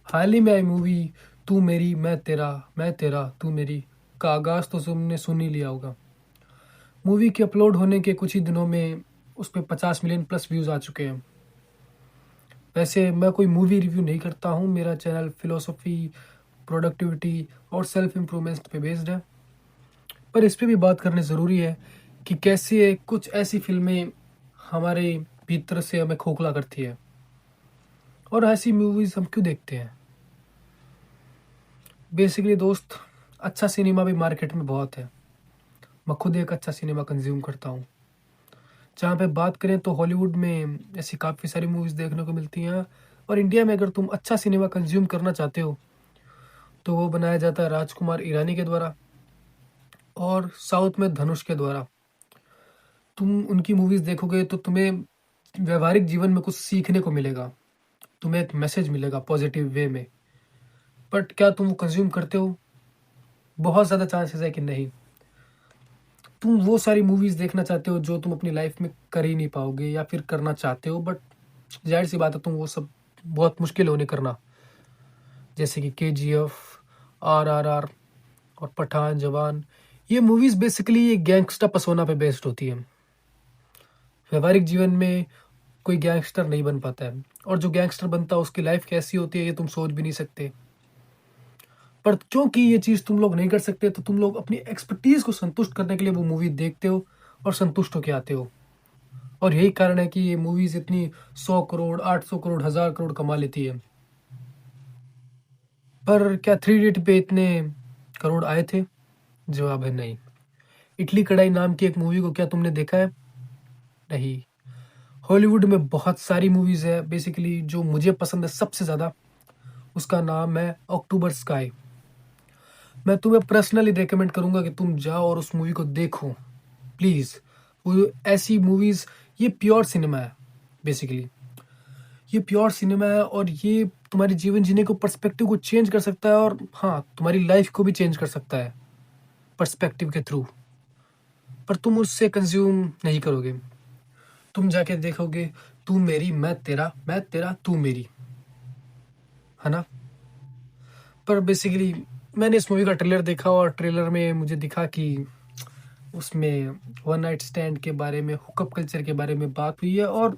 हाल ही में आई मूवी तू मेरी मैं तेरा तू मेरी का आगाज तो तुमने सुन ही लिया होगा। मूवी के अपलोड होने के कुछ ही दिनों में उस पे 50 मिलियन प्लस व्यूज आ चुके हैं। वैसे मैं कोई मूवी रिव्यू नहीं करता हूँ, मेरा चैनल फिलोसफी, प्रोडक्टिविटी और सेल्फ इम्प्रूवमेंट पे बेस्ड है। पर इस पे भी बात करनी ज़रूरी है कि कैसे कुछ ऐसी फिल्में हमारे भीतर से हमें खोखला करती है और ऐसी मूवीज़ हम क्यों देखते हैं। बेसिकली दोस्त, अच्छा सिनेमा भी मार्केट में बहुत है। मैं खुद एक अच्छा सिनेमा कंज्यूम करता हूँ। जहाँ पे बात करें तो हॉलीवुड में ऐसी काफ़ी सारी मूवीज़ देखने को मिलती हैं, और इंडिया में अगर तुम अच्छा सिनेमा कंज्यूम करना चाहते हो तो वो बनाया जाता है राजकुमार ईरानी के द्वारा, और साउथ में धनुष के द्वारा। तुम उनकी मूवीज़ देखोगे तो तुम्हें व्यवहारिक जीवन में कुछ सीखने को मिलेगा, तुम्हें एक मैसेज मिलेगा पॉजिटिव वे में। बट क्या तुम वो कंज्यूम करते हो? बहुत ज़्यादा चांसेस है कि नहीं। तुम वो सारी मूवीज़ देखना चाहते हो जो तुम अपनी लाइफ में कर ही नहीं पाओगे या फिर करना चाहते हो, बट जाहिर सी बात है तुम वो सब बहुत मुश्किल होने करना। जैसे कि KGF, RRR और पठान, जवान। ये मूवीज़ बेसिकली ये गैंगस्टर पर्सोना पे बेस्ड होती है। व्यवहारिक जीवन में कोई गैंगस्टर नहीं बन पाता है, और जो गैंगस्टर बनता है उसकी लाइफ कैसी होती है ये तुम सोच भी नहीं सकते। पर क्योंकि ये चीज़ तुम लोग नहीं कर सकते तो तुम लोग अपनी एक्सपर्टीज को संतुष्ट करने के लिए वो मूवी देखते हो और संतुष्ट होके आते हो। और यही कारण है कि ये मूवीज इतनी 100 करोड़, 800 करोड़, 1000 करोड़ कमा लेती है। पर क्या थ्री इडियट पे इतने करोड़ आए थे? जवाब है नहीं। इडली कढ़ाई नाम की एक मूवी को क्या तुमने देखा है? नहीं। हॉलीवुड में बहुत सारी मूवीज है, बेसिकली जो मुझे पसंद है सबसे ज्यादा उसका नाम है अक्टूबर स्काई। मैं तुम्हें पर्सनली रेकमेंड करूंगा कि तुम जाओ और उस मूवी को देखो, प्लीज। वो ऐसी मूवीज, ये प्योर सिनेमा है। बेसिकली ये प्योर सिनेमा है, और ये तुम्हारे जीवन जीने को पर्सपेक्टिव को चेंज कर सकता है, और हाँ, तुम्हारी लाइफ को भी चेंज कर सकता है पर्सपेक्टिव के थ्रू। पर तुम उससे कंज्यूम नहीं करोगे। तुम जाके देखोगे तू मेरी मैं तेरा तू मेरी, है ना। पर बेसिकली मैंने इस मूवी का ट्रेलर देखा, और ट्रेलर में मुझे दिखा कि उसमें वन नाइट स्टैंड के बारे में, हुकअप कल्चर के बारे में बात हुई है, और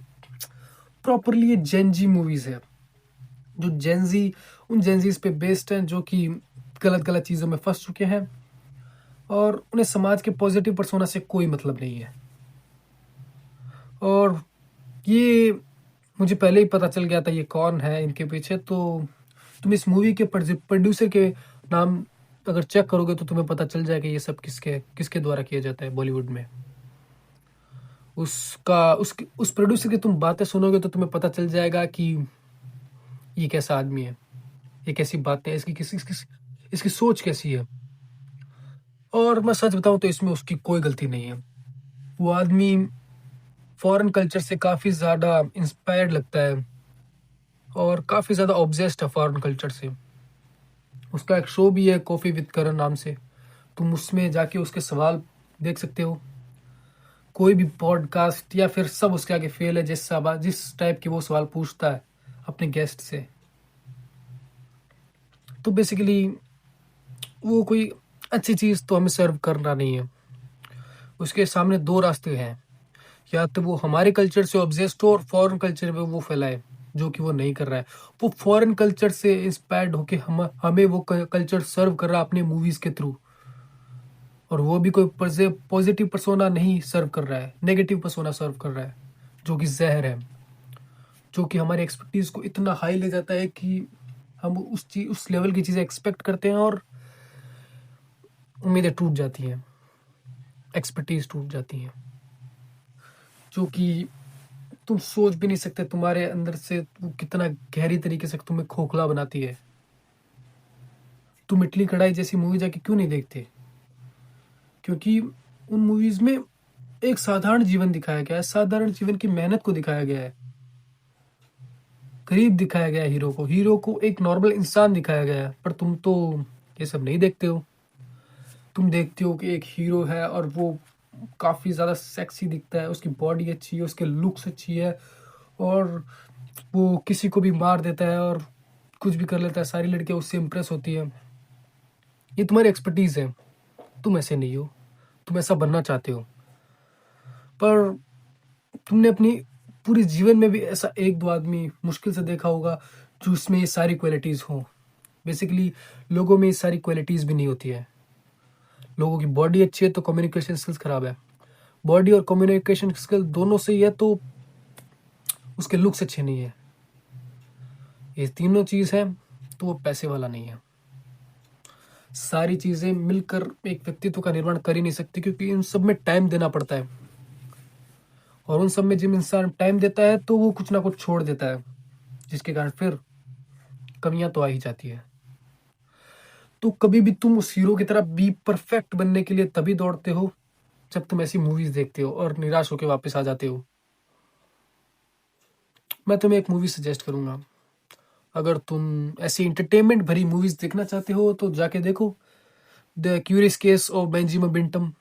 प्रॉपरली ये जेनजी मूवीज है। जो जेनजी, उन जेनजीज पे बेस्ड हैं जो कि गलत गलत चीज़ों में फंस चुके हैं, और उन्हें समाज के पॉजिटिव पर्सोना से कोई मतलब नहीं है। और ये मुझे पहले ही पता चल गया था ये कौन है इनके पीछे। तो तुम इस मूवी के प्रोड्यूसर के नाम अगर चेक करोगे तो तुम्हें पता चल जाएगा ये सब किसके किसके द्वारा किया जाता है बॉलीवुड में। उस प्रोड्यूसर की तुम बातें सुनोगे तो तुम्हें पता चल जाएगा कि ये कैसा आदमी है, ये कैसी बातें, इसकी सोच कैसी है। और मैं सच बताऊं तो इसमें उसकी कोई गलती नहीं है। वो आदमी फॉरेन कल्चर से काफी ज्यादा इंस्पायर्ड लगता है, और काफी ज्यादा ऑब्सेस्ड है फॉरेन कल्चर से। उसका एक शो भी है कॉफी विद करण नाम से, तुम उसमें जाके उसके सवाल देख सकते हो। कोई भी पॉडकास्ट या फिर सब उसके आगे फेल है, जिस टाइप के वो सवाल पूछता है अपने गेस्ट से। तो बेसिकली वो कोई अच्छी चीज तो हमें सर्व करना नहीं है। उसके सामने दो रास्ते हैं, या तो वो हमारे कल्चर से ऑब्सेस्ड हो और फॉरेन कल्चर में वो फैलाए, जो कि वो नहीं कर रहा है। वो फॉरेन कल्चर से इंस्पायर्ड होके हमें वो कल्चर सर्व कर रहा है अपने मूवीज के थ्रू, और वो भी कोई पॉजिटिव पर्सोना नहीं सर्व कर रहा है, नेगेटिव पर्सोना सर्व कर रहा है, जो कि जहर है। जो कि हमारे एक्सपर्टीज को इतना हाई ले जाता है कि हम उस लेवल की चीजें एक्सपेक्ट करते हैं, और उम्मीदें टूट जाती हैं, एक्सपर्टीज टूट जाती हैं, जो कि तुम सोच भी नहीं सकते तुम्हारे अंदर से वो कितना गहरी तरीके से तुम्हें खोखला बनाती है। तुम इडली कढ़ाई जैसी मूवी जाके क्यों नहीं देखते? क्योंकि उन मूवीज में एक साधारण जीवन दिखाया गया है, साधारण जीवन की मेहनत को दिखाया गया है, करीब दिखाया गया है हीरो को एक नॉर्मल इंसान दिखाया गया है। पर तुम तो ये सब नहीं देखते हो। तुम देखते हो कि एक हीरो है और वो काफी ज्यादा सेक्सी दिखता है, उसकी बॉडी अच्छी है, उसके लुक्स अच्छी है, और वो किसी को भी मार देता है, और कुछ भी कर लेता है, सारी लड़कियां उससे इम्प्रेस होती है। ये तुम्हारी एक्सपर्टीज है, तुम ऐसे नहीं हो, तुम ऐसा बनना चाहते हो, पर तुमने अपनी पूरे जीवन में भी ऐसा एक दो आदमी मुश्किल से देखा होगा जो उसमें ये सारी क्वालिटीज हो। बेसिकली लोगों में ये सारी क्वालिटीज भी नहीं होती है। लोगों की बॉडी अच्छी है तो कम्युनिकेशन स्किल्स खराब है, बॉडी और कम्युनिकेशन स्किल दोनों सही है तो उसके लुक्स अच्छे नहीं है। ये तीनों चीज है तो वो पैसे वाला नहीं है। सारी चीजें मिलकर एक व्यक्तित्व का निर्माण कर ही नहीं सकती, क्योंकि इन सब में टाइम देना पड़ता है, और उन सब में जब इंसान टाइम देता है तो वो कुछ ना कुछ छोड़ देता है, जिसके कारण फिर कमियां तो आ ही जाती है। तो कभी भी तुम उस हीरो की तरह बी परफेक्ट बनने के लिए तभी दौड़ते हो जब तुम ऐसी मूवीज देखते हो और निराश होकर वापस आ जाते हो। मैं तुम्हें एक मूवी सजेस्ट करूंगा, अगर तुम ऐसी एंटरटेनमेंट भरी मूवीज देखना चाहते हो तो जाके देखो the curious case of Benjamin Button.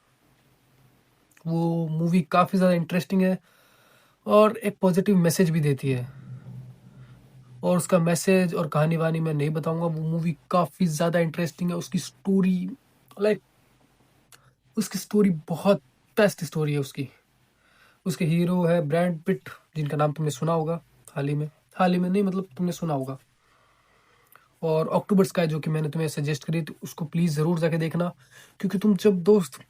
वो मूवी काफ़ी ज़्यादा इंटरेस्टिंग है और एक पॉजिटिव मैसेज भी देती है। और उसका मैसेज और कहानी वानी मैं नहीं बताऊंगा, वो मूवी काफ़ी ज़्यादा इंटरेस्टिंग है। उसकी स्टोरी लाइक उसकी स्टोरी बहुत बेस्ट स्टोरी है उसकी। उसके हीरो है ब्रैड पिट, जिनका नाम तुमने सुना होगा हाल ही में नहीं, मतलब तुमने सुना होगा। और अक्टूबर स्काई जो कि मैंने तुम्हें सजेस्ट करी थी, उसको प्लीज़ ज़रूर जाके देखना, क्योंकि तुम जब दोस्त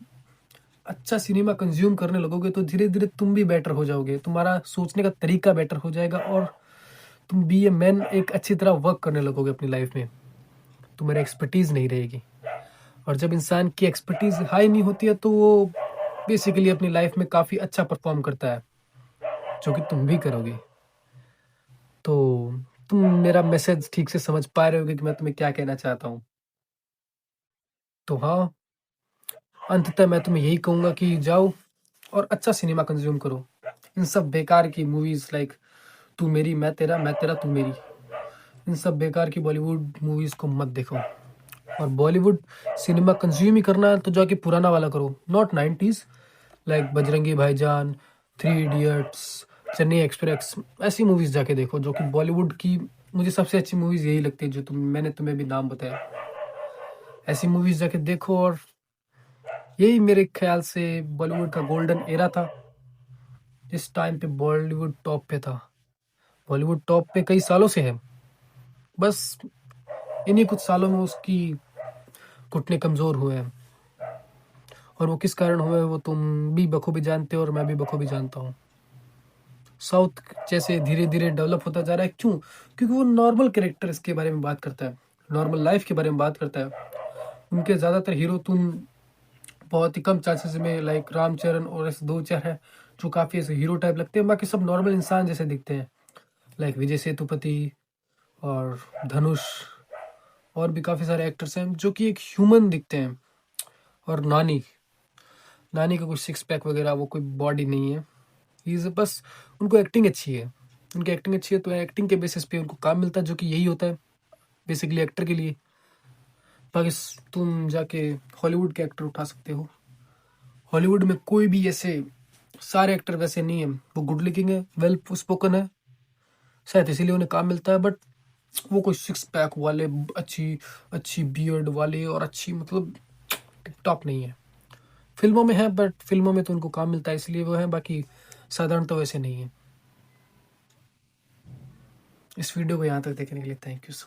अच्छा सिनेमा कंज्यूम करने लगोगे तो धीरे धीरे तुम भी बेटर हो जाओगे, तुम्हारा सोचने का तरीका बेटर हो जाएगा और तुम बी ए मैन एक अच्छी तरह वर्क करने लगोगे अपनी लाइफ में। तुम्हारी एक्सपर्टीज नहीं रहेगी, और जब इंसान की एक्सपर्टीज हाई नहीं होती है तो वो बेसिकली अपनी लाइफ में काफ़ी अच्छा परफॉर्म करता है, जो कि तुम भी करोगे। तो तुम मेरा मैसेज ठीक से समझ पा रहे होगे कि मैं तुम्हें क्या कहना चाहता हूँ। तो हाँ, अंततः मैं तुम्हें यही कहूँगा कि जाओ और अच्छा सिनेमा कंज्यूम करो। इन सब बेकार की मूवीज लाइक तू मेरी मैं तेरा तू मेरी, इन सब बेकार की बॉलीवुड मूवीज को मत देखो। और बॉलीवुड सिनेमा कंज्यूम ही करना है तो जाके पुराना वाला करो, नॉट 90s, लाइक बजरंगी भाईजान, थ्री इडियट्स, चेन्नई एक्सप्रेस। ऐसी मूवीज जाके देखो जो कि बॉलीवुड की मुझे सबसे अच्छी मूवीज यही लगती है, जो मैंने तुम्हें भी नाम बताया। ऐसी मूवीज जाके देखो, और यही मेरे ख्याल से बॉलीवुड का गोल्डन एरा था, जिस टाइम पे बॉलीवुड टॉप पे था। बॉलीवुड टॉप पे कई सालों से है, बस इन्हीं कुछ सालों में उसकी घुटने कमजोर हुए हैं, और वो किस कारण हुए वो तुम भी बखूबी जानते हो और मैं भी बखूबी जानता हूँ। साउथ जैसे धीरे धीरे डेवलप होता जा रहा है, क्यों? क्योंकि वो नॉर्मल कैरेक्टर्स के बारे में बात करता है, नॉर्मल लाइफ के बारे में बात करता है। उनके ज़्यादातर हीरो तुम बहुत ही कम चांसेस में लाइक रामचरण और ऐसे दो चार है जो काफ़ी ऐसे हीरो टाइप लगते हैं, बाकी सब नॉर्मल इंसान जैसे दिखते हैं, लाइक विजय सेतुपति और धनुष, और भी काफ़ी सारे एक्टर्स हैं जो कि एक ह्यूमन दिखते हैं। और नानी नानी का कुछ सिक्स पैक वगैरह, वो कोई बॉडी नहीं है, इज बस उनको एक्टिंग अच्छी है। उनकी एक्टिंग अच्छी है तो एक्टिंग के बेसिस पे उनको काम मिलता है, जो कि यही होता है बेसिकली एक्टर के लिए। बाकी तुम जाके हॉलीवुड के एक्टर उठा सकते हो, हॉलीवुड में कोई भी ऐसे सारे एक्टर वैसे नहीं है। वो गुड लुकिंग है, वेल स्पोकन है, शायद इसीलिए उन्हें काम मिलता है, बट वो कोई सिक्स पैक वाले अच्छी अच्छी बियर्ड वाले और अच्छी मतलब टिप टॉप नहीं है। फिल्मों में है, बट फिल्मों में तो उनको काम मिलता है इसलिए वो है, बाकी साधारण तो वैसे नहीं है। इस वीडियो को यहाँ तक देखने के लिए थैंक यू सो मच।